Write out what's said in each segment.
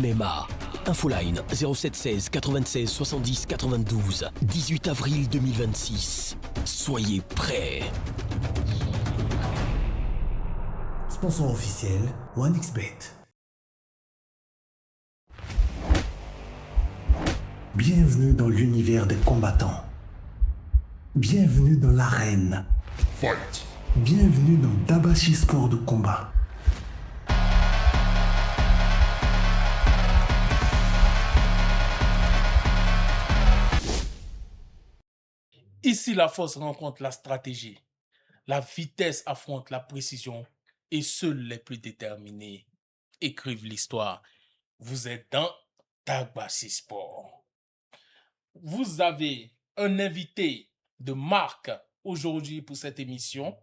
MMA. Infoline 0716 96 70 92. 18 avril 2026. Soyez prêts. Sponsor officiel, OneXBet. Bienvenue dans l'univers des combattants. Bienvenue dans l'arène. Fight. Bienvenue dans Dabashi Sport de combat. Ici, la force rencontre la stratégie. La vitesse affronte la précision et seuls les plus déterminés écrivent l'histoire. Vous êtes dans Dabashi Sport. Vous avez un invité de marque aujourd'hui pour cette émission.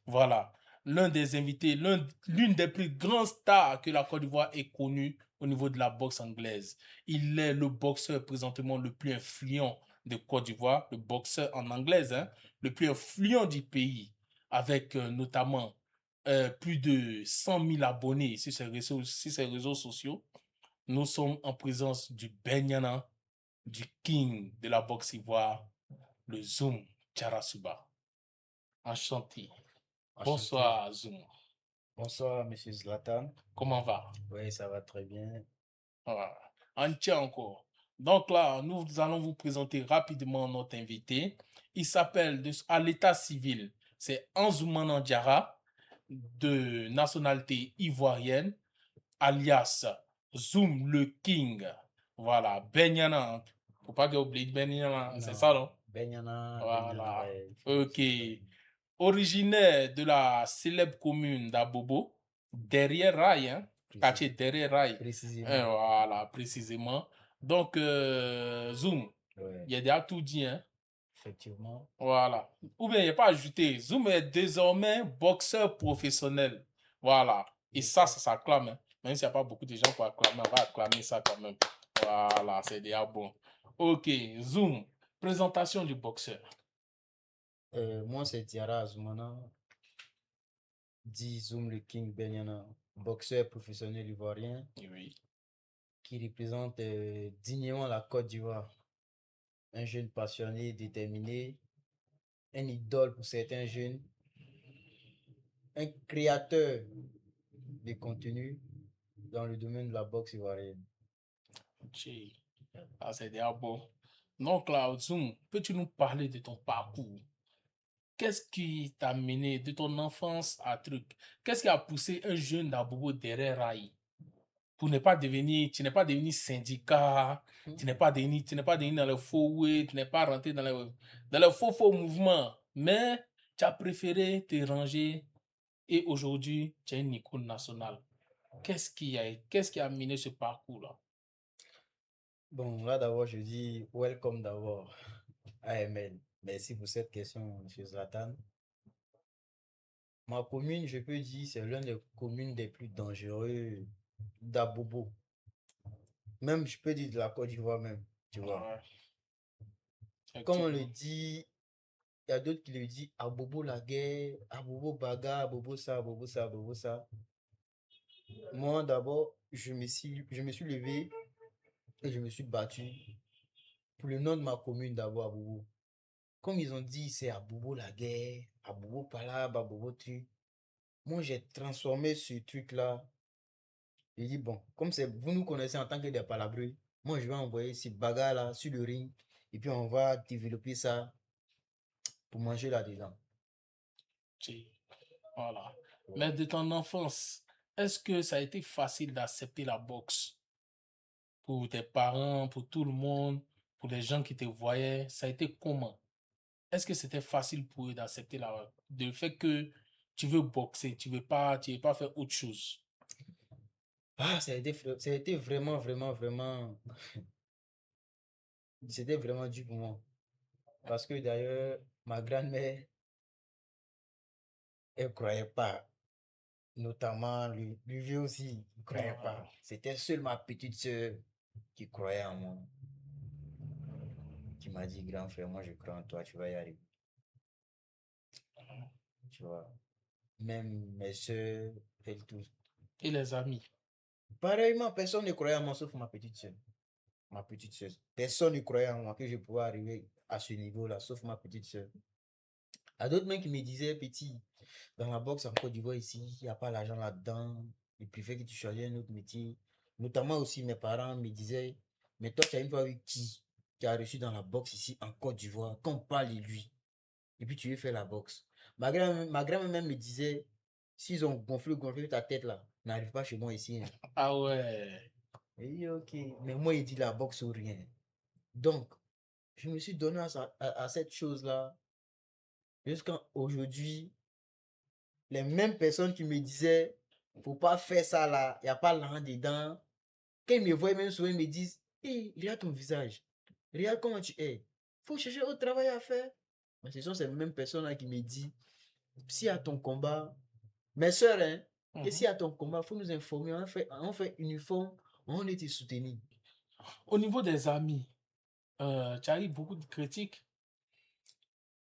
Voilà, l'un des invités, l'une des plus grandes stars que la Côte d'Ivoire ait connue au niveau de la boxe anglaise. Il est le boxeur présentement le plus influent de Côte d'Ivoire, le boxeur en anglaise, le plus influent du pays, avec notamment plus de 100 000 abonnés sur ses réseaux sociaux. Nous sommes en présence du Benyana, du king de la boxe ivoire, le Zoum Tcharasuba. Enchanté. Bonsoir Zoum. Bonsoir, monsieur Zlatan. Comment va? Oui, ça va très bien. Voilà. On tient encore. Donc là, nous allons vous présenter rapidement notre invité. Il s'appelle à l'état civil, c'est Anzoumana Diarra, de nationalité ivoirienne, alias Zoum le King. Voilà, Benyana. Faut pas oublier Benyana, c'est ça, non? Benyana. Voilà. Benyana, Ok. Originaire de la célèbre commune d'Abobo, derrière Rail, hein? Quartier derrière Rail. Précisément. Voilà, précisément. Donc, Zoom, Ouais, il y a déjà tout dit, hein? effectivement. Voilà. Ou bien, il n'y a pas ajouté. Zoom est désormais boxeur professionnel. Voilà. Et ça s'acclame, hein? Même s'il n'y a pas beaucoup de gens pour acclamer, on va acclamer ça quand même. Voilà, c'est déjà bon. Ok, Zoom, présentation du boxeur. Moi, c'est Diarra Azumana, dit Zoum le King Benyana, boxeur professionnel ivoirien Oui. qui représente dignement la Côte d'Ivoire. Un jeune passionné, déterminé, un idole pour certains jeunes, un créateur de contenu dans le domaine de la boxe ivoirienne. Ah, c'est déjà bon. Donc là, Zoom, peux-tu nous parler de ton parcours? Qu'est-ce qui t'a mené de ton enfance à truc? Qu'est-ce qui a poussé un jeune d'Abobo derrière Raï pour ne pas devenir, tu n'es pas devenu syndicat, tu n'es pas devenu dans le faux way, tu n'es pas rentré dans le faux mouvement, mais tu as préféré te ranger et aujourd'hui, tu es une icône nationale. Qu'est-ce qui a mené ce parcours-là? Bon, là d'abord, je dis welcome d'abord à ML. Merci pour cette question, monsieur Zlatan. Ma commune, je peux dire, c'est l'une des communes les plus dangereuses d'Abobo. Même, je peux dire de la Côte d'Ivoire même, tu vois. Comme on le dit, il y a d'autres qui le disent Abobo la guerre, Abobo bagarre, Abobo ça, Abobo ça, Abobo ça. Moi, d'abord, je me suis levé et je me suis battu pour le nom de ma commune d'abord, Abobo. Comme ils ont dit, c'est Abobo la guerre, Abobo palabre, Abobo truc. Moi, j'ai transformé ce truc-là. J'ai dit, bon, comme c'est vous nous connaissez en tant que des palabreux, moi, je vais envoyer ces bagarres-là sur le ring et puis on va développer ça pour manger là-dedans. Voilà. Mais de ton enfance, est-ce que ça a été facile d'accepter la boxe pour tes parents, pour tout le monde, pour les gens qui te voyaient? Ça a été comment? Est-ce que c'était facile pour eux d'accepter le fait que tu veux boxer, tu veux pas faire autre chose? Ah, ça a été vraiment, vraiment, vraiment, c'était vraiment dur pour moi. Parce que d'ailleurs, ma grand-mère, elle ne croyait pas. Notamment, le vieux aussi, il ne croyait pas. C'était seule ma petite soeur qui croyait en moi. Qui m'a dit, grand frère, moi je crois en toi, tu vas y arriver. Tu vois. Même mes soeurs, elles tous. Et les amis? Pareillement, personne ne croyait en moi sauf ma petite soeur. Ma petite soeur. Personne ne croyait en moi que je pouvais arriver à ce niveau-là, sauf ma petite soeur. Il y a d'autres mecs qui me disaient, petit, dans la boxe en Côte d'Ivoire ici, il n'y a pas l'argent là-dedans. Ils préfèrent que tu choisisses un autre métier. Notamment aussi, mes parents me disaient, mais toi, tu as une fois vu qui a reçu dans la boxe ici en Côte d'Ivoire, qu'on parle de lui. Et puis tu veux faire la boxe. Ma grand-mère même me disait, s'ils ont gonflé ta tête là, n'arrive pas chez moi ici. Hein. Ah ouais. Et dit, ok. Mais moi, il dit la boxe ou rien. Donc, je me suis donné à cette chose-là. Jusqu'à aujourd'hui, les mêmes personnes qui me disaient, faut pas faire ça là, il n'y a pas l'argent dedans. Quand ils me voient, même souvent, ils me disent, hé, regarde ton visage. Regarde comment tu es. Faut chercher autre travail à faire. Mais ce sont ces mêmes personnes-là qui me disent, si à ton combat, mes soeurs, hein, et si à ton combat, il faut nous informer, on fait uniforme, on est te soutenir. Au niveau des amis, tu as eu beaucoup de critiques?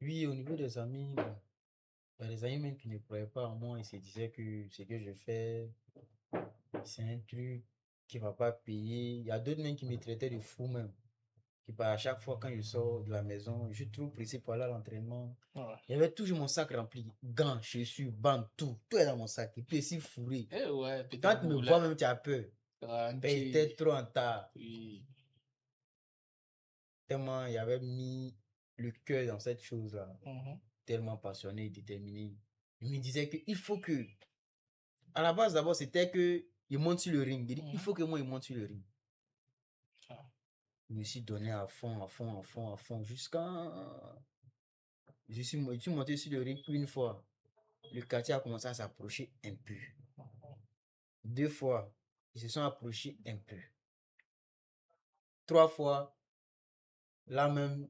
Oui, au niveau des amis, bon, il y a des amis même qui ne croyaient pas en moi, ils se disaient que ce que je fais, c'est un truc qui ne va pas payer. Il y a d'autres même qui me traitaient de fou même. À chaque fois quand je sors de la maison, je suis trop pressé pour aller à l'entraînement. Ouais. Il y avait toujours mon sac rempli. Gants, chaussures, bandes, tout. Tout est dans mon sac. Et puis aussi fourré. Eh ouais, Quand tu me vois même, tu as peur. Tranquille. Peut-être trop en tard. Oui. Tellement il avait mis le cœur dans cette chose-là. Mhm. Tellement passionné, déterminé. Il me disait qu'il faut que... À la base, d'abord, c'était qu'il monte sur le ring. Il dit, il faut que moi, il monte sur le ring. Ah. Je me suis donné à fond, jusqu'à... Je suis monté sur le ring une fois. Le quartier a commencé à s'approcher un peu. 2 fois, ils se sont approchés un peu. 3 fois, là même,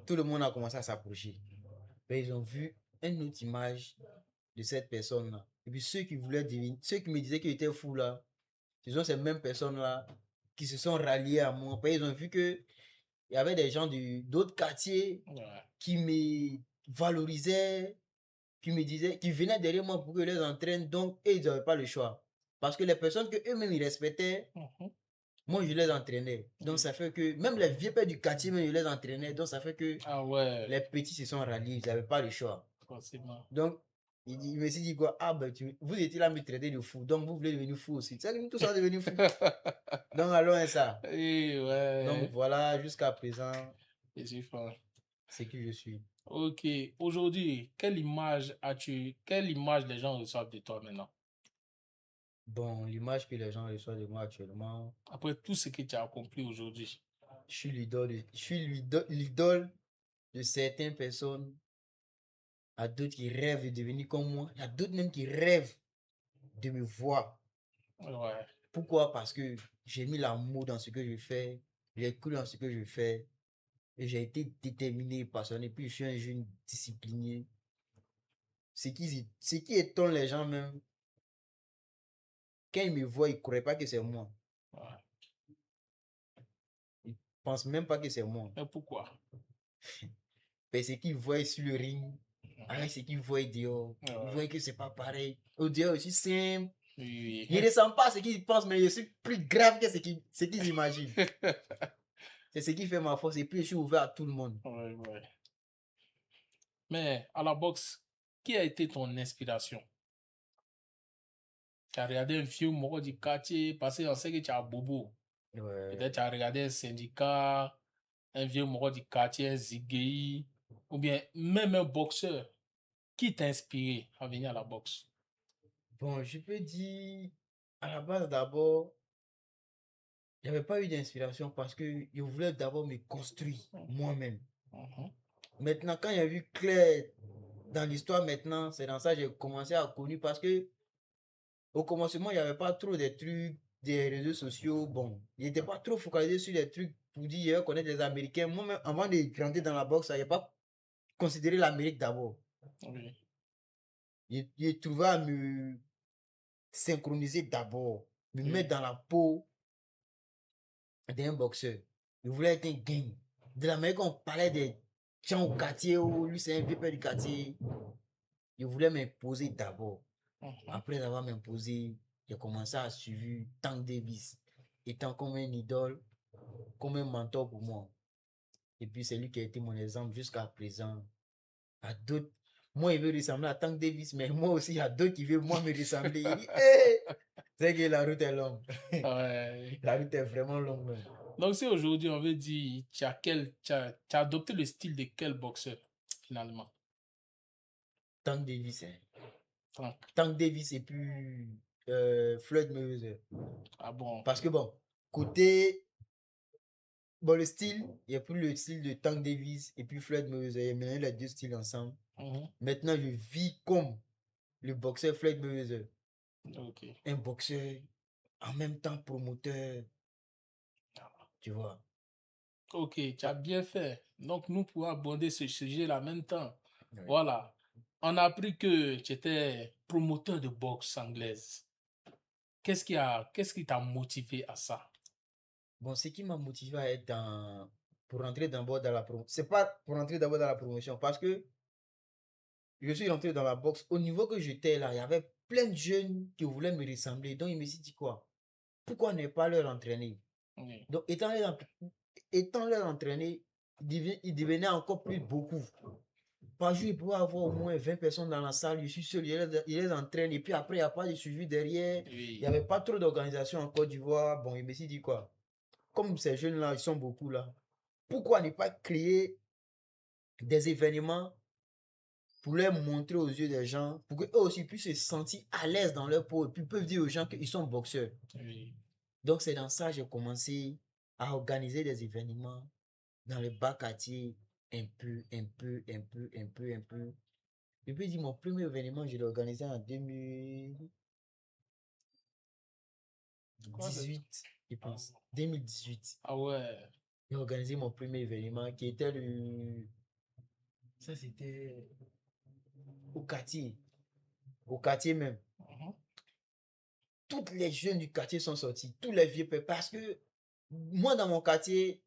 tout le monde a commencé à s'approcher. Mais ils ont vu une autre image de cette personne-là. Et puis ceux qui me disaient qu'il était fou là, ce sont ces mêmes personnes-là qui se sont ralliés à moi. Puis ils ont vu que il y avait des gens d'autres quartiers qui me valorisaient, qui me disaient, qui venaient derrière moi pour que je les entraîne. Donc, ils n'avaient pas le choix. Parce que les personnes que eux-mêmes ils respectaient, moi je les entraînais. Donc ça fait que même les vieux pères du quartier, même, je les entraînais. Donc ça fait que les petits se sont ralliés. Ils n'avaient pas le choix. Forcément. Donc, il me s'est dit quoi? Ah ben, vous étiez là à me traiter de fou. Donc vous voulez devenir fou aussi. C'est que nous tous sommes devenus fous. Donc allons à ça. Et ouais. Donc voilà, jusqu'à présent, je suis fan. C'est qui je suis. Ok. Aujourd'hui, quelle image les gens reçoivent de toi maintenant? Bon, l'image que les gens reçoivent de moi actuellement. Après tout ce que tu as accompli aujourd'hui. Je suis l'idole de certaines personnes. Il y a d'autres qui rêvent de devenir comme moi. Il y a d'autres même qui rêvent de me voir. Ouais. Pourquoi? Parce que j'ai mis l'amour dans ce que je fais. J'ai cru dans ce que je fais. Et j'ai été déterminé, passionné. Puis je suis un jeune discipliné. Ce qui étonne les gens même. Quand ils me voient, ils ne croient pas que c'est moi. Ouais. Ils ne pensent même pas que c'est moi. Mais pourquoi? Parce qu'ils voient sur le ring, avec ce qu'ils voient dehors, ils voient que c'est pas pareil. Au dehors aussi simple. Oui. Ils ne ressemblent pas à ce qu'ils pensent, mais je suis plus grave que ce qu'ils imaginent. C'est ce qui fait ma force. Et puis je suis ouvert à tout le monde. Ouais. Mais à la boxe, qui a été ton inspiration? Tu as regardé un film Moro du quartier, parce qu'on sait que tu as bobo. Ouais. Peut-être tu as regardé un syndicat, un vieux Moro du quartier, un Zigei, ou bien même un boxeur. Qui t'a inspiré à venir à la boxe? Bon, je peux dire, à la base d'abord, il n'y avait pas eu d'inspiration parce que je voulais d'abord me construire moi-même. Maintenant, quand j'ai vu clair dans l'histoire maintenant, c'est dans ça que j'ai commencé à connaître parce que au commencement, il n'y avait pas trop de trucs, des réseaux sociaux. Bon, il n'était pas trop focalisé sur des trucs pour dire connaître les Américains. Moi-même, avant de rentrer dans la boxe, je n'avais pas considéré l'Amérique d'abord. Oui. J'ai trouvé à me synchroniser d'abord, me mettre dans la peau d'un boxeur. Je voulais être un gang. De l'Amérique, on parlait des gens au quartier, lui c'est un vieux père du quartier. Je voulais m'imposer d'abord. Après avoir m'imposé, j'ai commencé à suivre Tank Davis, étant comme un idole, comme un mentor pour moi. Et puis c'est lui qui a été mon exemple jusqu'à présent. À d'autres, moi il veut ressembler à Tank Davis, mais moi aussi il y a d'autres qui veulent moi me ressembler. Il dit, hey! C'est que la route est longue. Ouais. La route est vraiment longue même. Donc, si aujourd'hui on veut dire, tu as adopté le style de quel boxeur finalement? Tank Davis, hein. Tank. Tank Davis et puis Floyd Mayweather. Ah bon? Parce que bon, côté bon, le style, il y a plus le style de Tank Davis et puis Floyd Mayweather. Il y a mélangé les deux styles ensemble. Maintenant, je vis comme le boxeur Floyd Mayweather. Ok. Un boxeur, en même temps promoteur. Tu vois. Ok, tu as bien fait. Donc, nous pouvons aborder ce sujet-là en même temps. Oui. Voilà. On a appris que tu étais promoteur de boxe anglaise. Qu'est-ce qui t'a motivé à ça? Bon, ce qui m'a motivé à être pour rentrer d'abord dans la promotion. C'est pas pour rentrer d'abord dans la promotion parce que je suis rentré dans la boxe. Au niveau que j'étais là, il y avait plein de jeunes qui voulaient me ressembler. Donc, il me suis dit quoi? Pourquoi ne pas leur entraîner? Oui. Donc, étant leur entraîner, il devenait encore plus beaucoup. Par jour, il pouvait avoir au moins 20 personnes dans la salle. Je suis seul, il les entraîne. Et puis après, il n'y a pas de suivi derrière. Oui. Il n'y avait pas trop d'organisation en Côte d'Ivoire. Bon, il me suis dit quoi? Comme ces jeunes-là, ils sont beaucoup là. Pourquoi ne pas créer des événements pour leur montrer aux yeux des gens, pour qu'eux aussi puissent se sentir à l'aise dans leur peau et puis peuvent dire aux gens qu'ils sont boxeurs. Oui. Donc, c'est dans ça que j'ai commencé à organiser des événements dans le bas quartier, un peu. Et puis, mon premier événement, je l'ai organisé en 2018, je pense. 2018. Ah ouais. J'ai organisé mon premier événement qui était le... Ça, c'était au quartier. Au quartier même. Toutes les jeunes du quartier sont sortis. Tous les vieux pères. Parce que moi, dans mon quartier,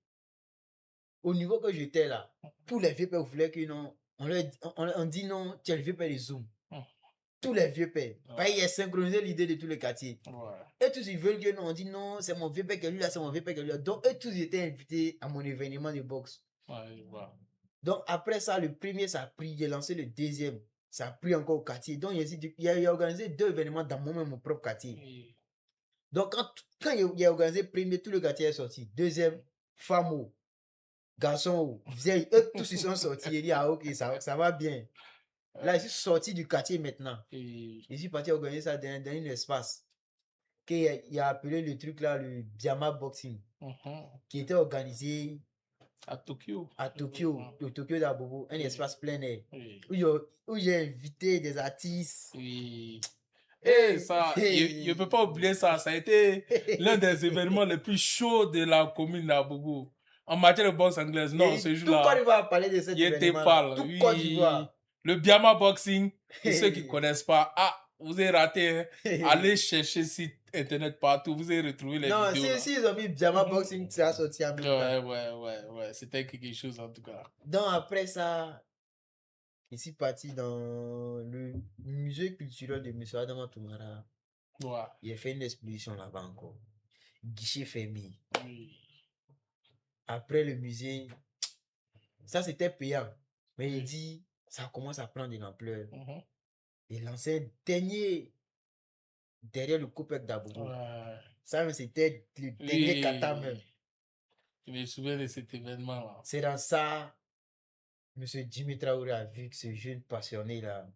au niveau que j'étais là, tous les vieux pères voulaient que non. On dit non, tu es le vieux père des Zoom. Tous les vieux pères. Il a synchronisé l'idée de tous les quartiers. Et tous ils veulent que non. On dit non, c'est mon vieux père qui est lui là, c'est mon vieux père qui est lui là. Donc, eux tous étaient invités à mon événement de boxe. Donc, après ça, le premier, ça a pris. J'ai lancé le deuxième. Ça a pris encore au quartier. Donc, il a organisé 2 événements dans mon propre quartier. Donc, quand il a organisé le premier, tout le quartier est sorti. Deuxième, femme, garçon, vieille, eux tous ils sont sortis. Il dit, ah ok, ça va bien. Là, je suis sorti du quartier maintenant. Je suis parti organiser ça dans un espace. Il a appelé le truc là, le Biama Boxing, qui était organisé à Tokyo. Au Tokyo d'Abobo, un espace plein air. Où j'ai invité des artistes. Ça, je ne peux pas oublier ça. Ça a été l'un des événements les plus chauds de la commune d'Abobo. En matière de boxe anglaise, non, ce jour-là. Tout Côte d'Ivoire parler de cet événement. Tout Côte d'Ivoire. Le Biama Boxing, pour ceux qui ne connaissent pas, vous avez raté. Allez chercher site internet partout, vous avez retrouvé les vidéos. Non, si ils ont mis Biama Boxing, ça a sorti à même temps. Ouais. C'était quelque chose en tout cas. Donc après ça, je suis parti dans le musée culturel de M. Adama Toumara. Il a fait une exposition là-bas encore. Guichet fermé. Après le musée, ça c'était payant. Mais il dit, ça commence à prendre de l'ampleur. Il lançait dernier derrière le Copec d'Abobo. Ça, c'était le dernier kata même. Je me souviens de cet événement-là. C'est dans ça, M. Jimmy Traoré a vu que ce jeune passionné là,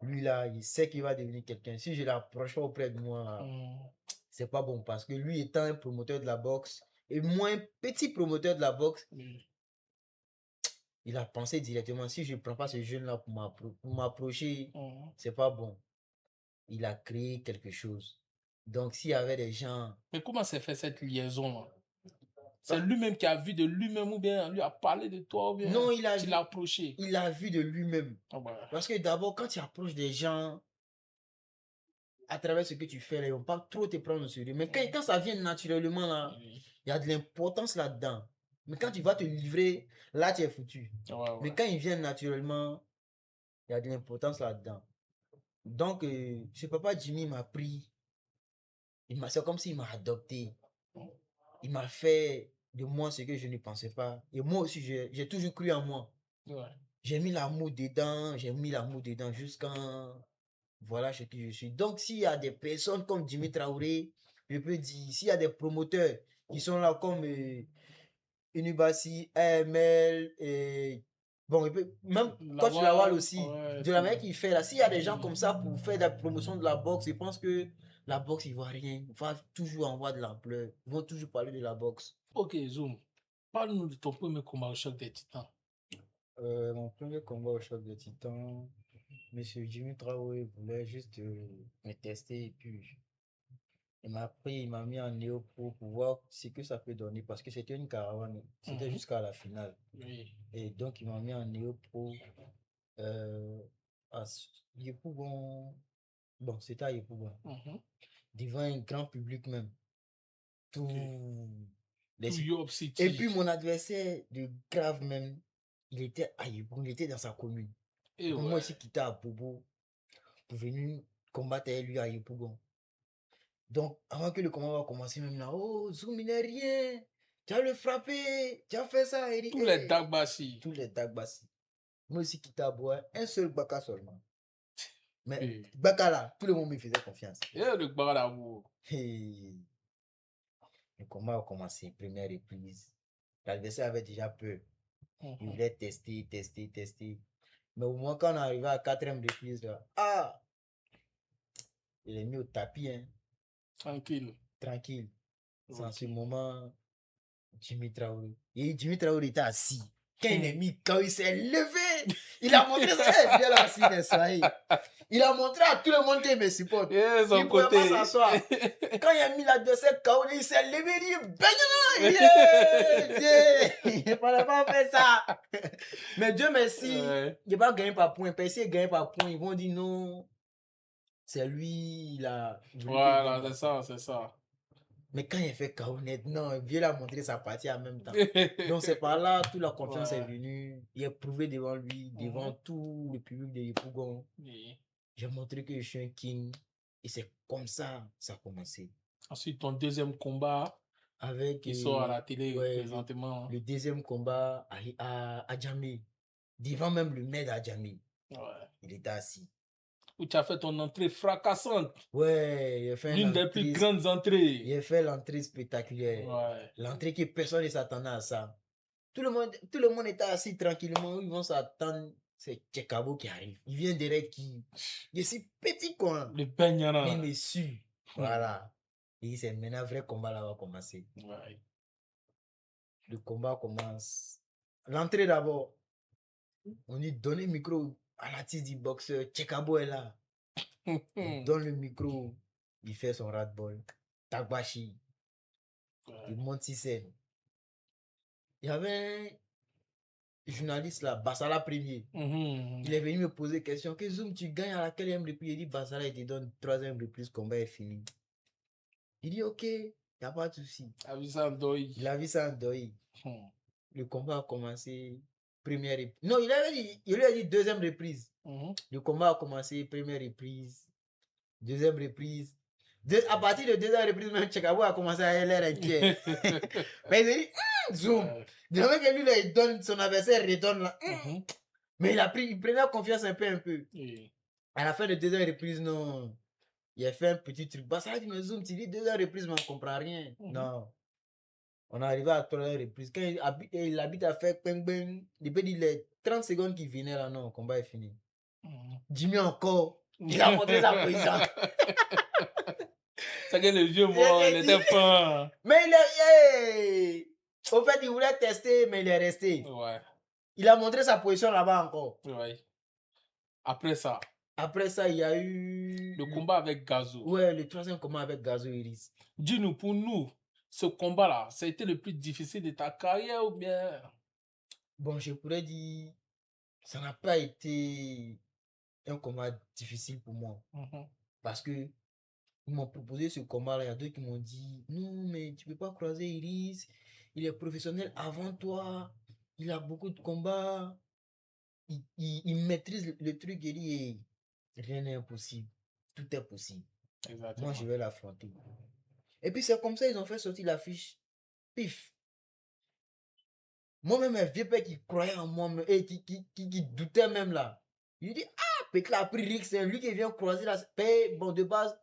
lui là, il sait qu'il va devenir quelqu'un. Si je l'approche pas auprès de moi, c'est pas bon parce que lui étant un promoteur de la boxe et moi un petit promoteur de la boxe, il a pensé directement, si je ne prends pas ce jeune là pour m'approcher, c'est pas bon. Il a créé quelque chose. Donc s'il y avait des gens... Mais comment s'est fait cette liaison là? C'est lui-même qui a vu de lui-même ou bien lui a parlé de toi ou bien non, tu l'as approché? Il a vu de lui-même. Parce que d'abord, quand tu approches des gens, à travers ce que tu fais, là, ils ne vont pas trop te prendre au sérieux. Mais quand ça vient naturellement, là, il y a de l'importance là-dedans. Mais quand tu vas te livrer, là, tu es foutu. Mais quand ils viennent naturellement, il y a de l'importance là-dedans. Donc, ce papa Jimmy m'a pris c'est comme s'il m'a adopté. Il m'a fait de moi ce que je ne pensais pas. Et moi aussi, j'ai toujours cru en moi. Ouais. J'ai mis l'amour dedans jusqu'à voilà ce que je suis. Donc, s'il y a des personnes comme Jimmy Traoré, je peux dire, s'il y a des promoteurs qui sont là comme Unibasi, AML, et bon, même Coach Lawal aussi, ouais, de la manière qu'il fait là, s'il y a des gens comme ça pour faire la promotion de la boxe, je pense que la boxe, il ne voit rien. Il va toujours avoir de l'ampleur. Ils vont toujours parler de la boxe. Ok, Zoom. Parle-nous de ton premier combat au Choc des Titans. Mon premier combat au Choc des Titans, Monsieur Jimmy Traoré voulait juste me tester et puis il m'a pris, il m'a mis en néo-pro pour voir ce que ça peut donner parce que c'était une caravane, c'était jusqu'à la finale. Oui. Et donc il m'a mis en néo-pro à Yepougon. Bon, c'était à Yepougon. Devant un grand public même. Tout. York City. Et puis mon adversaire de grave même, il était à Yepougon, il était dans sa commune. Et moi, je suis quitté à Bobo pour venir combattre avec lui à Yepougon. Donc, avant que le combat va commencer, même là, oh, Zoom, il n'est rien. Tu as le frappé, tu as fait ça. Tous les Dagbassi. Tous les Dagbassi. Moi aussi, quitte à boire un seul Baka seulement. Mais Baka là, tout le monde me faisait confiance. Et le Baka là, vous. Le combat a commencé, première reprise. L'adversaire avait déjà peur. Il voulait tester. Mais au moins, quand on est arrivé à la 4e reprise, là, il est mis au tapis, hein. Tranquille. C'est en ce moment, Jimmy Traoré. Et Jimmy Traoré était assis. Quand il s'est levé, il a montré ça. Viens là, assis, il a montré à tout le monde qu'il me supporte. Il ne pouvait pas s'asseoir. Quand il a mis l'adversaire KO, il s'est levé, il dit, il ne fallait pas faire ça. Mais Dieu merci, il n'a pas gagné par point. Personne n'a gagné par point. Ils vont dire non. C'est lui, il a... Voilà, c'est ça. Mais quand il fait KO net, non, Dieu a montré sa partie en même temps. Donc c'est par là, toute la confiance est venue. Il a prouvé devant lui, devant tout le public de Yepougon. J'ai montré que je suis un king. Et c'est comme ça ça a commencé. Ensuite, ton deuxième combat, qui sort à la télé présentement. Le deuxième combat à Djamé. Devant même le maire d'Adjamé. Il était assis. Où tu as fait ton entrée fracassante. Ouais, il a fait l'une des plus grandes entrées. Il a fait l'entrée spectaculaire. L'entrée que personne ne s'attendait à ça. Tout le monde était assis tranquillement. Ils vont s'attendre. C'est Tchekabo qui arrive. Il vient direct qui. Je suis petit quoi. Le Peñana. Il me suit. Voilà. Et c'est maintenant un vrai combat là va commencer. Le combat commence. L'entrée d'abord. On lui donne le micro à l'artiste du boxeur. Tchekabo est là. Il donne le micro. Il fait son rat-ball. Tagbashi. Il monte sur scène. Il y avait un journaliste là, Bassala Premier. Il est venu me poser une question. Que Zoom, tu gagnes à la 4e reprise? Il dit Bassala, il te donne 3e reprise, combat est fini. Il dit ok, il n'y a pas de souci. Il a vu ça en Doi. Il a vu ça en Doi. Le combat a commencé. Première reprise. Non, il lui a dit 2e reprise. Le combat a commencé, première reprise, 2e reprise. À partir de 2e reprise, même Tchekabo a commencé à l'air inquiet. Mais il a dit, Zoom. De même que lui, là, il donne, son adversaire redonne là. Mais il prenait confiance un peu. À la fin de 2e reprise, non. Il a fait un petit truc. Bah, ça dit, mais Zoom, tu dis 2e reprise, mais on ne comprend rien. Non. On est arrivé à 3e reprise. Quand il habite à faire bang bang, il peut dire les 30 secondes qui venaient là, non, le combat est fini. Jimmy encore, il a montré sa position. C'est que le vieux mort, il était fin. Mais il est... Au fait, il voulait tester, mais il est resté. Il a montré sa position là-bas encore. Après ça, il y a eu... le combat avec Gazo. Ouais, le 3e combat avec Gazo Iris. Dis-nous, pour nous, ce combat-là, ça a été le plus difficile de ta carrière ou bien... Bon, je pourrais dire, ça n'a pas été un combat difficile pour moi. Parce que ils m'ont proposé ce combat-là. Il y a d'autres qui m'ont dit, non, mais tu ne peux pas croiser Iris. Il est professionnel avant toi. Il a beaucoup de combats. Il maîtrise le truc. Il dit, rien n'est impossible. Tout est possible. Exactement. Moi, je vais l'affronter. Et puis c'est comme ça ils ont fait sortir l'affiche. Pif. Moi-même, un vieux père qui croyait en moi et qui doutait même là. Il dit, ah, Pécla a pris Rick, c'est lui qui vient croiser la paix. Bon, de base,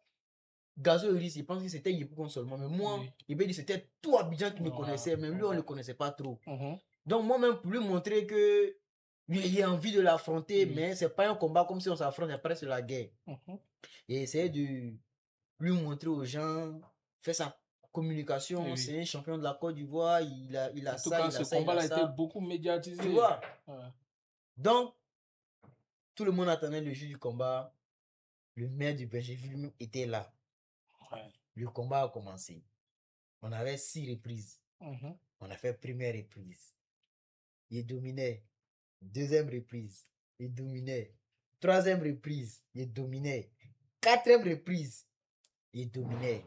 Gazo et Rick, il pense que c'était Yepougon seulement. Mais moi, Oui. il m'a dit, c'était tout Abidjan qui me Ouais, connaissait. Même lui, on ne ouais. le connaissait pas trop. Mhm. Donc, moi-même, pour lui montrer que il a envie de l'affronter, Oui. mais c'est pas un combat comme si on s'affronte après c'est la guerre. Mhm. Et essayer de lui montrer aux gens, faire sa communication. Oui. C'est un champion de la Côte d'Ivoire, il a En tout ça, cas, il ce a ça, il combat a a été ça. beaucoup médiatisé. Tu vois? Ouais. Donc, tout le monde attendait le jour du combat. Le maire du Bergerville était là. Ouais. Le combat a commencé. On avait 6 reprises. Mhm. On a fait première reprise. Il dominait. Deuxième reprise. Il dominait. Troisième reprise. Il dominait. Quatrième reprise. Il dominait.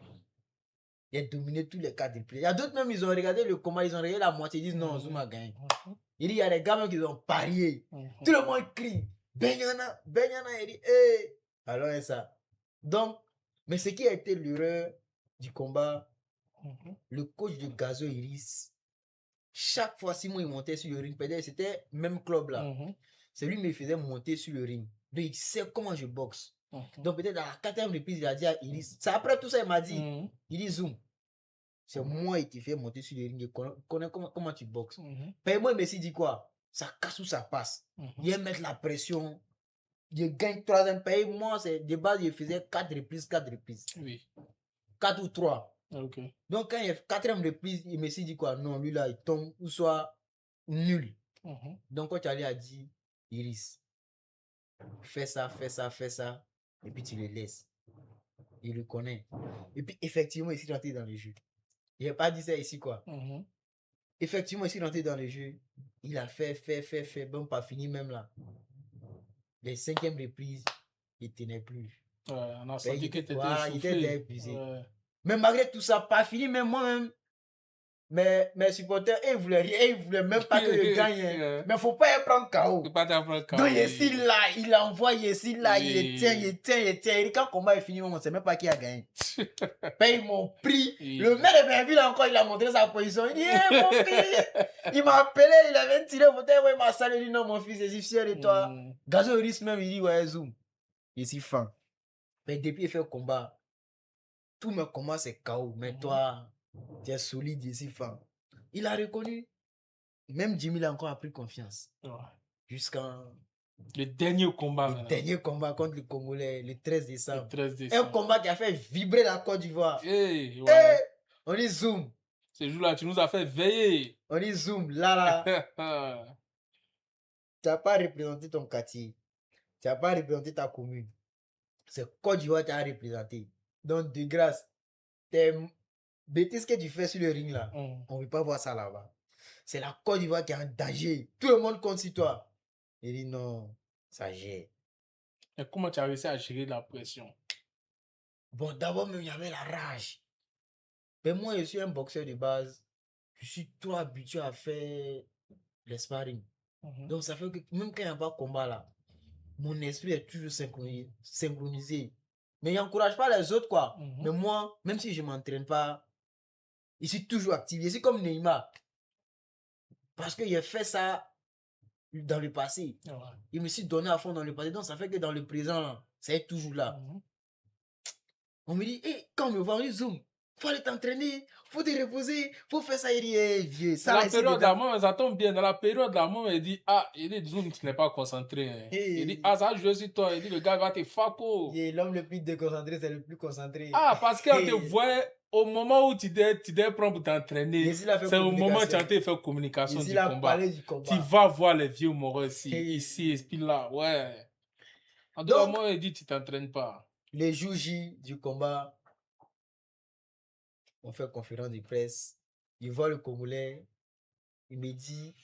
Il a dominé tous les 4 reprises. Il y a d'autres même, ils ont regardé le combat, ils ont regardé la moitié, ils disent non, Zoum a gagné. Mhm. Il dit, il y a des gars même qui ont parié. Mhm. Tout le monde crie. Benyana, Benyana, il dit, hé. Alors, c'est ça. Donc, mais ce qui a été l'erreur du combat, Mhm. le coach de Gazo Iris, chaque fois Simon il montait sur le ring, peut-être c'était même club là, Mhm. c'est lui qui me faisait monter sur le ring. Donc il sait comment je boxe. Mhm. Donc peut-être dans la 4e reprise, il a dit à Iris, c'est après tout ça, il m'a dit, Mhm. il dit Zoom, c'est moi qui te fait monter sur le ring, je connais comment tu boxes. Mhm. Mais moi, Messi dit quoi? Ça casse ou ça passe. Mhm. Il aime mettre la pression. Je gagne 3e pays. Moi, c'est de base, je faisais 4 reprises. Oui. 4 ou 3. Ok. Donc, quand il y a 4e reprise, il me dit quoi? Non, lui là, il tombe ou soit nul. Mhm. Donc, quand tu allais a dit, Iris, fais ça. Et puis tu le laisses. Il le connaît. Et puis, effectivement, il s'est rentré dans le jeu. Il n'a pas dit ça ici, quoi. Mhm. Effectivement, il s'est rentré dans le jeu. Il a fait. Bon, pas fini même là. Les 5e reprises, il ne tenait plus. Ouais, on a Ben, senti que tu étais voilà, il était essoufflé. épuisé. Ouais. Mais malgré tout ça, pas fini, même moi-même, mes supporters, ils voulaient même pas que je gagne. Ouais. Mais il ne faut pas y prendre KO. Faut pas t'apprendre quand Donc, même. Yessi là, il envoie Yessi là, Oui. il tient. Et quand le combat est fini, on ne sait même pas qui a gagné. Ben, ils m'ont pris. Oui. Le maire de Bainville encore, il a montré sa position. Il dit, hé, mon fils. Il m'a appelé, il avait tiré au fauteuil, ouais, il m'a salué, il dit, non, mon fils, je suis fier de toi. Mhm. Gazo Risque même, il dit, ouais, Zoom. Je suis fin. Mais depuis, il fait le combat. Tous mes combats, c'est KO. Mais toi, tu es solide, je suis fin. Il a reconnu. Même Jimmy l'a encore pris confiance. Ouais. Jusqu'en Le dernier combat. le maintenant. dernier combat contre les Congolais, le 13 Le décembre. 13 Un décembre. combat qui a fait vibrer la Côte d'Ivoire. Hey, Eh, ouais. on dit zoom. Ce jour-là, tu nous as fait veiller. On dit zoom. Là, tu n'as pas représenté ton quartier. Tu n'as pas représenté ta commune. C'est Côte d'Ivoire qui t'a représenté. Donc, de grâce, tes bêtises que tu fais sur le ring là, Mhm. on ne veut pas voir ça là-bas. C'est la Côte d'Ivoire qui est en danger. Tout le monde compte sur toi. Il dit non, ça gère. Et comment tu as réussi à gérer la pression? Bon, d'abord, même, il y avait la rage. Mais moi, je suis un boxeur de base. Je suis trop habitué à faire les sparring. Mhm. Donc, ça fait que même quand il n'y a pas de combat là, mon esprit est toujours synchronisé. Mais il n'encourage pas les autres, quoi. Mhm. Mais moi, même si je ne m'entraîne pas, je suis toujours actif. Je suis comme Neymar. Parce que j'ai fait ça dans le passé. Ouais. Je me suis donné à fond dans le passé. Donc, ça fait que dans le présent, là, ça est toujours là. Mhm. On me dit, hey, quand on me voit, on dit, Zoom, faut aller t'entraîner, faut te reposer, faut faire ça. Il dit, hey, vieux, ça Dans là, la ici, période dedans. d'amont, ça tombe bien. Dans la période d'amont, il dit, ah, il dit, Zoom, tu n'es pas concentré. Hein. Hey. Il dit, ah, ça joue sur toi. Il dit, le gars va te faco. Et l'homme le plus déconcentré, c'est le plus concentré. Ah, parce qu'on Hey. te voit au moment où tu devais prendre pour t'entraîner. Ici, il a fait C'est au moment où tu communication. as été fait communication Ici, du il a combat. parlé du combat. Tu vas voir les vieux morts ici, Hey. ici, et puis là, ouais. En tout cas, Donc, moi, il dit, tu t'entraînes pas. les jours J du combat, on fait conférence de presse. Il voit le Congolais. Il me dit,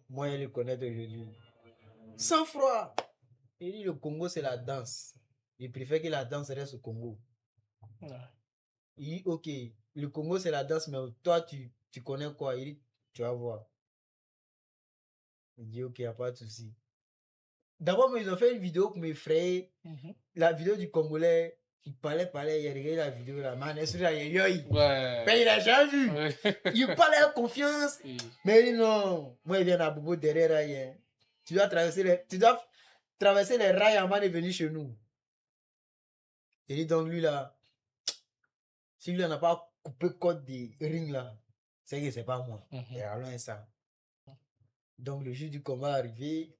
moi, je le connais aujourd'hui. Sans froid. Il dit, le Congo, c'est la danse. Il préfère que la danse reste au Congo. Ouais. Il dit, ok, le Congo, c'est la danse, mais toi, tu connais quoi? Il dit, tu vas voir. Il dit, ok, il n'y a pas de souci. D'abord, ils ont fait une vidéo pour m'effrayer. Mhm. La vidéo du Congolais, Il parlait, il a regardé la vidéo là, man, est-ce que Ouais. mais il a jamais vu. Ouais. Il parlait en confiance. Oui. Mais il dit non, moi, il vient à Bobo derrière rail. Hein. Tu dois traverser les rails avant de venir chez nous. Il dit donc lui là, si lui n'a pas coupé code des rings là, c'est que c'est pas moi. Et alors ça. Donc le jour du combat arrivé,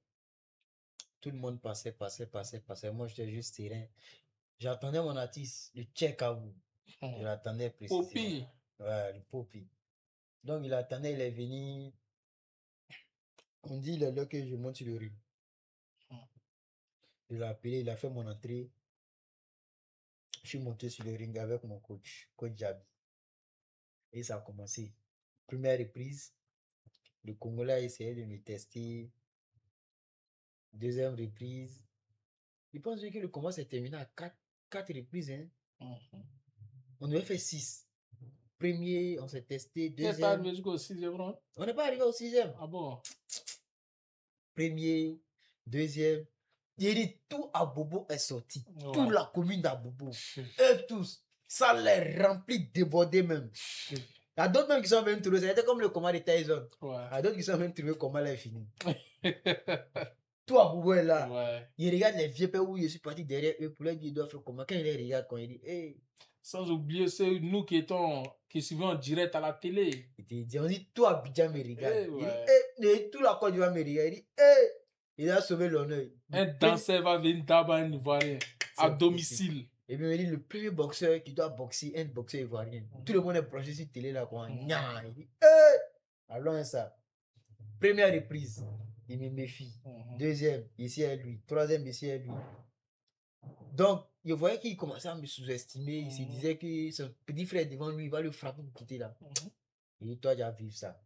tout le monde passait. Moi, j'étais juste terrain. J'attendais mon artiste, le check à vous. Je l'attendais précisément. Poppy. Ouais, le Poppy. Donc il attendait, il est venu. On dit il est là que je monte sur le ring. Je l'ai appelé, il a fait mon entrée. Je suis monté sur le ring avec mon coach Jabi. Et ça a commencé. Première reprise, le Congolais a essayé de me tester. Deuxième reprise. Je pense que le combat s'est terminé à 4 reprises. Hein. On devait faire 6. Premier, on s'est testé. Qu'est-ce Deuxième. que tu as fait jusqu'au 6e round? On n'est pas arrivé au 6e. Ah bon? Premier, deuxième. Il dit tout à Bobo est sorti. Ouais. Toute la commune d'Abobo. Eux tous. Ça les remplit, débordé même. Il y a d'autres même qui sont venus trouver. C'était comme le combat de Tyson. Ouais. Il y a d'autres qui sont venus trouver comment là est fini. Tout Abobo est là. Ouais. Il regarde les vieux pères où je suis parti derrière eux pour leur dire ils doivent faire comment. Quand il les regarde, quand il dit hey. Sans oublier ceux nous qui suivaient en direct à la télé. Il dit, on dit tout Abidjan me regarde. Hey, il ouais. dit hey, tout la Côte d'Ivoire me regarde. Il dit hey. Il a sauvé l'honneur. Un danseur va venir d'abord un Ivoirien à domicile. Et puis il me dit le premier boxeur qui doit boxer, un boxeur ivoirien. Tout le monde est branché sur télé là. Quoi. Il dit hey. Alors ça. Première reprise, il me méfie. Deuxième, ici à lui. Troisième, ici à lui. Donc, je voyais qu'il commençait à me sous-estimer. Il se disait que son petit frère devant lui, il va le frapper pour quitter là. Il dit, toi, tu vas vivre ça.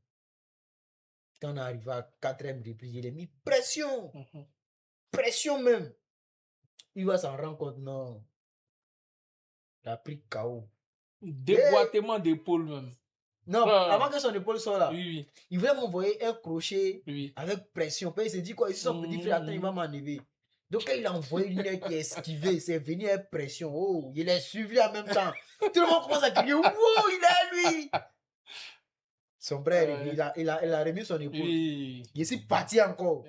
Quand on arrive à 4e reprise, il a mis pression. Pression même. Il va s'en rendre compte, non. Il a pris KO. Déboîtement d'épaule même. Non, avant que son épaule soit là, oui. Il voulait m'envoyer un crochet avec pression. Puis il s'est dit quoi, ici son petit frère, attends, il va m'enlever. Donc quand il a envoyé une qui est esquivé, c'est venu avec pression. Oh, il est suivi en même temps. Tout le monde commence à crier, wow, il est lui. Son frère, il a remis son épaule. Il est parti encore.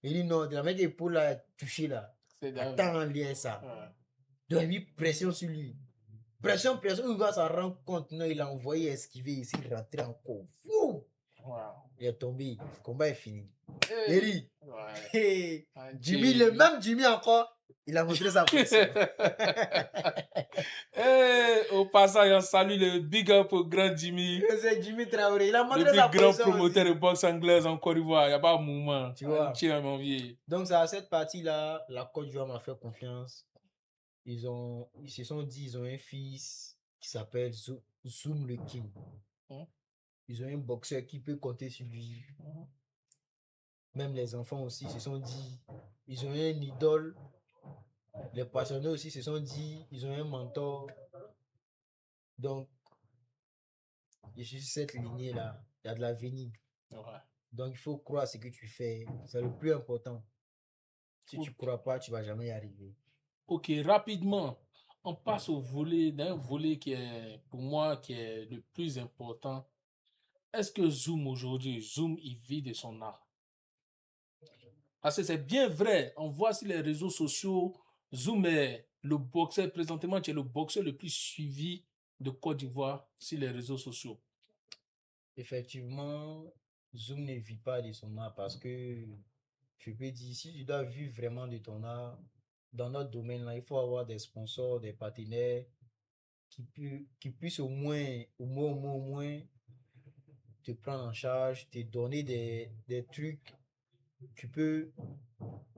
Il dit non, de la même épaule là, touché là. Attends, on lien ça. Donc il a mis pression sur lui. Pression, il va s'en rendre compte. Non, il a envoyé esquiver ici, rentrer encore. Fou! Wow. Il est tombé. Le combat est fini. Eri. Hey. Jimmy, le même Jimmy encore, il a montré sa pression. Au passage, on salue le big up au grand Jimmy. C'est Jimmy Traoré. Il a montré sa pression. Le grand promoteur de boxe anglaise en Côte d'Ivoire. Il n'y a pas de mouvement. Tu vois. Donc, c'est à cette partie-là, la Côte d'Ivoire m'a fait confiance. Ils se sont dit, ils ont un fils qui s'appelle Zoom le King. Ils ont un boxeur qui peut compter sur lui. Même les enfants aussi se sont dit, ils ont un idole. Les passionnés aussi se sont dit, ils ont un mentor. Donc, je suis sur cette lignée-là. Il y a de l'avenir. Donc, il faut croire à ce que tu fais. C'est le plus important. Si tu ne crois pas, tu ne vas jamais y arriver. Ok, rapidement, on passe d'un volet qui est, pour moi, qui est le plus important. Est-ce que Zoom aujourd'hui, il vit de son art? Parce que c'est bien vrai, on voit sur les réseaux sociaux, Zoom est le boxeur, présentement, tu es le boxeur le plus suivi de Côte d'Ivoire sur les réseaux sociaux. Effectivement, Zoom ne vit pas de son art parce que, je peux dire, si tu dois vivre vraiment de ton art, dans notre domaine là, il faut avoir des sponsors, des partenaires qui puissent au moins te prendre en charge, te donner des trucs. Tu peux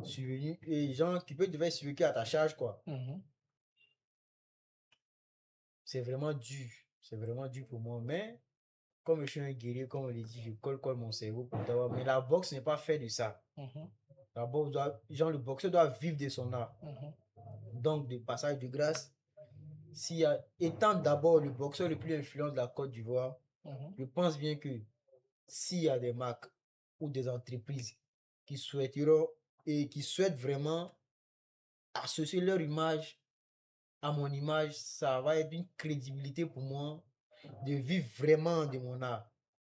subvenir et gens qui peuvent te faire subvenir à ta charge quoi. C'est vraiment dur pour moi, mais comme je suis un guerrier, comme on l'a dit, je colle mon cerveau pour t'avoir. Mais la boxe n'est pas fait de ça. La boxe le boxeur doit vivre de son art. Donc, de passage de grâce, étant d'abord le boxeur le plus influent de la Côte d'Ivoire, je pense bien que s'il y a des marques ou des entreprises qui souhaiteront et qui souhaitent vraiment associer leur image à mon image, ça va être une crédibilité pour moi de vivre vraiment de mon art.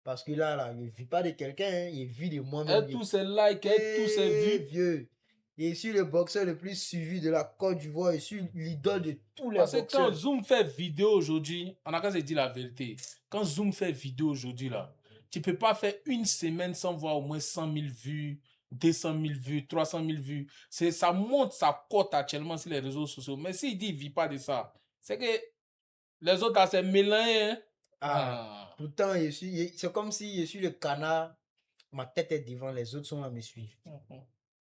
Parce que là, je ne vis pas de quelqu'un, hein, je vis de moi-même. Et tous ces likes, et tous ces vues. Vieux. Je suis le boxeur le plus suivi de la Côte d'Ivoire. Je suis l'idole de tous les Parce que boxeurs. quand Zoom fait vidéo aujourd'hui, on a qu'à se dire la vérité. Quand Zoom fait vidéo aujourd'hui, là, tu peux pas faire une semaine sans voir au moins 100 000 vues, 200 000 vues, 300 000 vues. Ça monte sa cote actuellement sur les réseaux sociaux. Mais s'il dit qu'il ne vit pas de ça, c'est que les autres, là, c'est mélangé. Hein? Pourtant, c'est comme si je suis le canard, ma tête est devant, les autres sont là me suivre.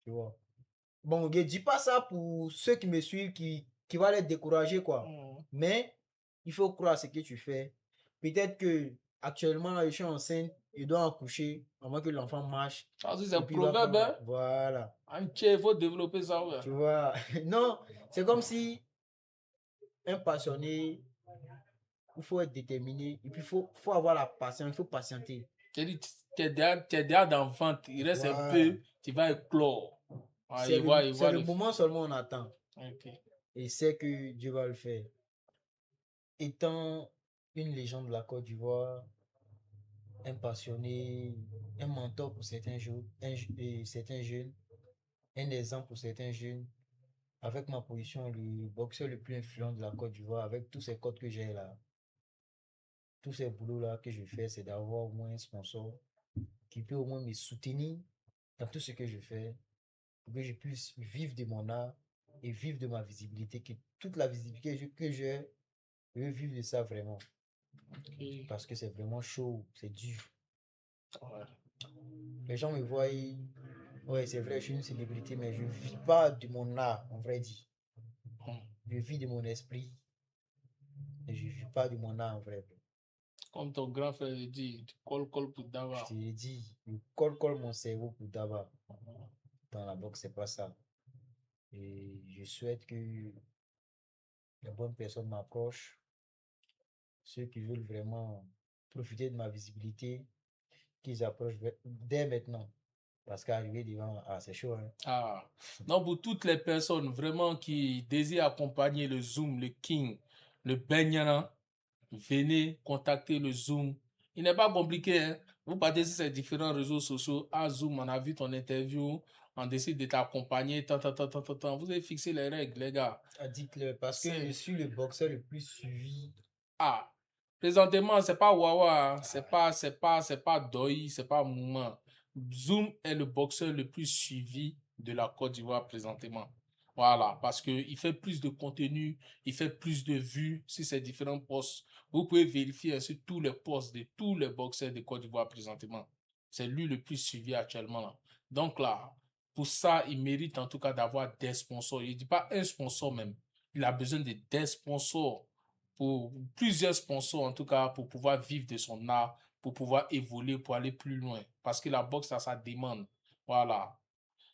Tu vois. Bon, je ne dis pas ça pour ceux qui me suivent, qui vont les décourager, quoi. Mais il faut croire à ce que tu fais. Peut-être que actuellement, là, je suis enceinte, je dois accoucher avant que l'enfant marche. Ça, c'est un proverbe, hein? Voilà. Il faut développer ça, ouais. Tu vois. Non, c'est comme si un passionné, il faut être déterminé, et puis il faut avoir la patience, il faut patienter. Tu es déjà d'enfant, il reste un peu, tu vas éclore. C'est le moment seulement on attend. Okay. Et c'est que Dieu va le faire. Étant une légende de la Côte d'Ivoire, un passionné, un mentor pour certains jeunes, un exemple pour certains jeunes, avec ma position, le boxeur le plus influent de la Côte d'Ivoire, avec tous ces codes que j'ai là, tous ces boulots là que je fais, c'est d'avoir au moins un sponsor qui peut au moins me soutenir dans tout ce que je fais, pour que je puisse vivre de mon art et vivre de ma visibilité, que toute la visibilité que j'ai, je veux vivre de ça vraiment. Okay. Parce que c'est vraiment chaud, c'est dur. Ouais. Les gens me voient, ouais, c'est vrai, je suis une célébrité, mais je ne vis pas de mon art, en vrai dit. Je vis de mon esprit, et je ne vis pas de mon art, en vrai. Comme ton grand frère le dit, tu colles pour Dava. Je te l'ai dit, je colle mon cerveau pour Dava. Dans la boxe, c'est pas ça. Et je souhaite que les bonnes personnes m'approchent. Ceux qui veulent vraiment profiter de ma visibilité, qu'ils approchent dès maintenant. Parce qu'arriver devant, c'est chaud. Hein? Non, pour toutes les personnes vraiment qui désirent accompagner le Zoom, le King, le Benyana, venez contacter le Zoom. Il n'est pas compliqué. Hein? Vous partez sur ces différents réseaux sociaux. Zoom, on a vu ton interview. On décide de t'accompagner. Vous avez fixé les règles, les gars. Dites-le, parce que je suis le boxeur le plus suivi. Présentement, c'est pas Wawa. C'est pas Doi. C'est pas Mouma. Zoom est le boxeur le plus suivi de la Côte d'Ivoire présentement. Voilà, parce qu'il fait plus de contenu, il fait plus de vues sur ces différents posts. Vous pouvez vérifier sur tous les posts de tous les boxeurs de Côte d'Ivoire présentement. C'est lui le plus suivi actuellement. Là. Donc là, pour ça, il mérite en tout cas d'avoir des sponsors. Il ne dit pas un sponsor même. Il a besoin de des sponsors, pour plusieurs sponsors en tout cas, pour pouvoir vivre de son art, pour pouvoir évoluer, pour aller plus loin. Parce que la boxe, ça demande. Voilà.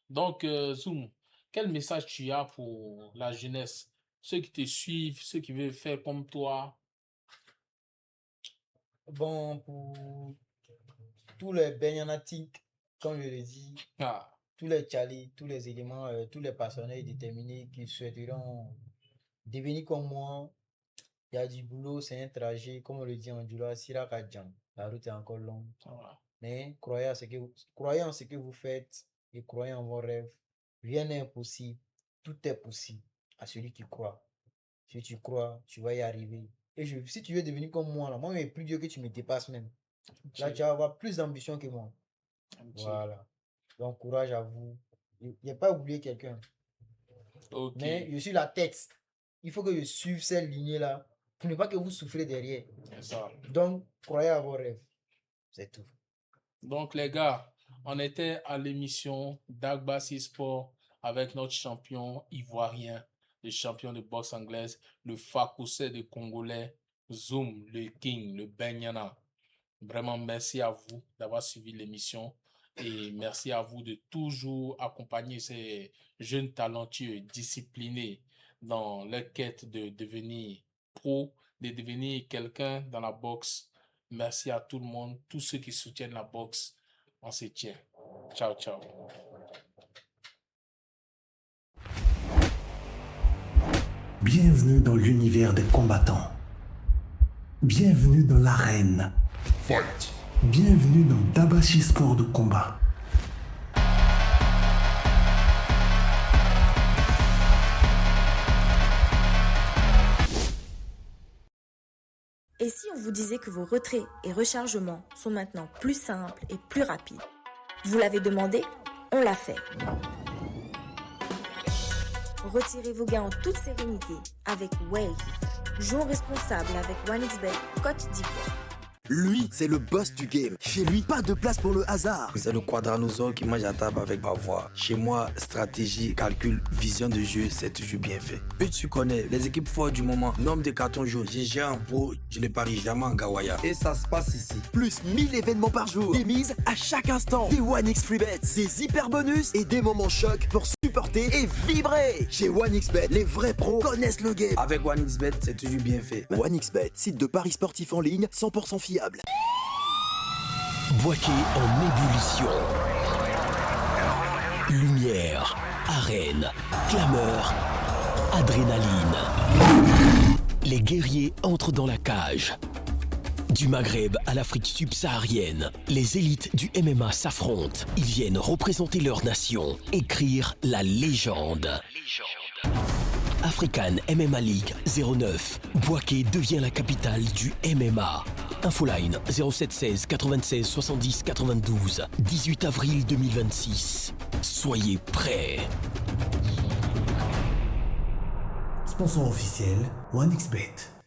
Donc, Zoom, quel message tu as pour la jeunesse? Ceux qui te suivent, ceux qui veulent faire comme toi? Bon, pour tous les Benyanatiques, comme je l'ai dit, tous les Tchali, tous les éléments, tous les passionnés déterminés qui souhaiteront devenir comme moi, il y a du boulot, c'est un trajet, comme on le dit en Djoula, Sirakadjan. La route est encore longue. Mais croyez en ce que vous faites et croyez en vos rêves. Rien n'est impossible. Tout est possible à celui qui croit. Si tu crois, tu vas y arriver. Et si tu veux devenir comme moi, là, moi, mais plus Dieu que tu me dépasses même. Là, tu vas avoir plus d'ambition que moi. Voilà. Donc, courage à vous. Il n'y a pas oublié quelqu'un. Mais je suis la tête. Il faut que je suive cette lignée-là pour ne pas que vous souffrez derrière. Donc, croyez à vos rêves. C'est tout. Donc, les gars, on était à l'émission d'Agbassi Sport avec notre champion ivoirien, le champion de boxe anglaise, le Fakoussé de Congolais, Zoom, le King, le Benyana. Vraiment, merci à vous d'avoir suivi l'émission et merci à vous de toujours accompagner ces jeunes talentueux, disciplinés dans leur quête de devenir pro, de devenir quelqu'un dans la boxe. Merci à tout le monde, tous ceux qui soutiennent la boxe. On se tient. Ciao, ciao. Bienvenue dans l'univers des combattants. Bienvenue dans l'arène. Fight. Bienvenue dans Dabashi Sport de combat. Et si on vous disait que vos retraits et rechargements sont maintenant plus simples et plus rapides? Vous l'avez demandé, on l'a fait. Retirez vos gains en toute sérénité avec Wave. Jouons responsable avec OneXBet Côte d'Ivoire. Lui, c'est le boss du game. Chez lui, pas de place pour le hasard. C'est le quadranosaure qui mange à table avec ma voix. Chez moi, stratégie, calcul, vision de jeu, c'est toujours bien fait. Puis tu connais, les équipes fortes du moment, nombre de cartons jaunes. J'ai géré en pro, je ne parie jamais en Gawaya. Et ça se passe ici. Plus 1000 événements par jour. Des mises à chaque instant. Des 1x free bets. Des hyper bonus et des moments chocs pour supporter et vibrer. Chez 1xBet, les vrais pros connaissent le game. Avec 1xBet, c'est toujours bien fait. 1xBet, site de paris sportifs en ligne 100% fiable. Boîtier en ébullition. Lumière, arène, clameur, adrénaline. Les guerriers entrent dans la cage. Du Maghreb à l'Afrique subsaharienne, les élites du MMA s'affrontent. Ils viennent représenter leur nation, écrire la légende. African MMA League 09. Boaké devient la capitale du MMA. Infoline 0716 96 70 92. 18 avril 2026. Soyez prêts. Sponsor officiel, OneXBet.